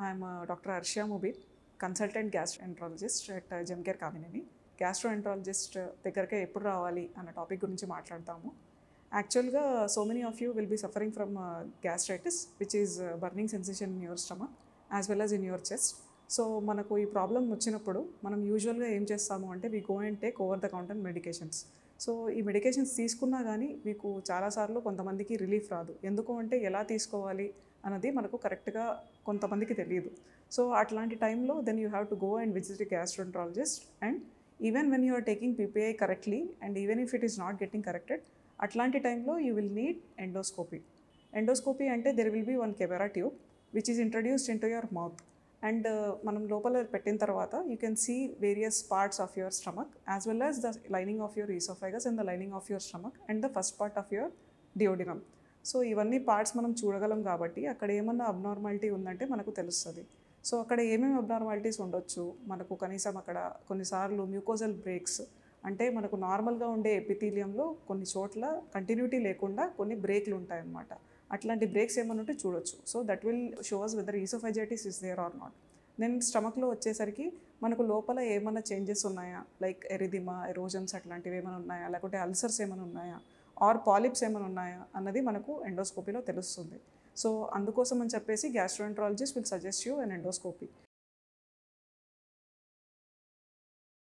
I'm Dr. Arshia Mubin, consultant gastroenterologist at Gemcare Kamineni. Gastroenterologist దగ్గరకే ఎప్పుడు రావాలి అన్న టాపిక్ గురించి మాట్లాడతాము. యాక్చువల్గా so many of you will be suffering from gastritis which is burning sensation in your stomach as well as in your chest. So మనకు ఈ problem వచ్చినప్పుడు మనం యూజువల్గా ఏం చేస్తాము అంటే we go and take over the counter medications. So ఈ medications తీసుకున్నా కానీ మీకు చాలాసార్లు కొంతమందికి రిలీఫ్ రాదు. ఎందుకు అంటే ఎలా తీసుకోవాలి అన్నది మనకు కరెక్ట్గా కొంతమందికి తెలియదు. సో అట్లాంటి టైంలో then you have to go and visit a gastroenterologist. And even when you are taking PPI correctly and even if it is not getting corrected, అట్లాంటి టైంలో you will need endoscopy. Endoscopy అంటే there will be one camera tube which is introduced into your mouth. And మనం లోపల పెట్టిన తర్వాత you can see various parts of your stomach as well as the lining of your oesophagus and the lining of your stomach and the first part of your duodenum. So ఇవన్నీ parts మనం చూడగలం కాబట్టి అక్కడ ఏమన్నా abnormality ఉందంటే మనకు తెలుస్తుంది. So అక్కడ ఏమేమి అబ్నార్మాలిటీస్ ఉండొచ్చు, మనకు కనీసం అక్కడ కొన్నిసార్లు మ్యూకోజల్ బ్రేక్స్ అంటే మనకు నార్మల్గా ఉండే ఎపిథీలియంలో కొన్ని చోట్ల కంటిన్యూటీ లేకుండా కొన్ని బ్రేక్లు ఉంటాయన్నమాట. అట్లాంటి బ్రేక్స్ ఏమైనా ఉంటే చూడొచ్చు. So that will shows whether oesophagitis is there or not. Then స్టమక్లో వచ్చేసరికి మనకు లోపల ఏమైనా చేంజెస్ ఉన్నాయా, లైక్ ఎరిదిమా, ఎరోజన్స్ అట్లాంటివి ఏమైనా ఉన్నాయా, లేకుంటే అల్సర్స్ ఏమైనా ఉన్నాయా, ఆర్ పాలిప్స్ ఏమైనా ఉన్నాయా అన్నది మనకు ఎండోస్కోపీలో తెలుస్తుంది. సో అందుకోసం అని చెప్పేసి gastroenterologist will suggest you an endoscopy.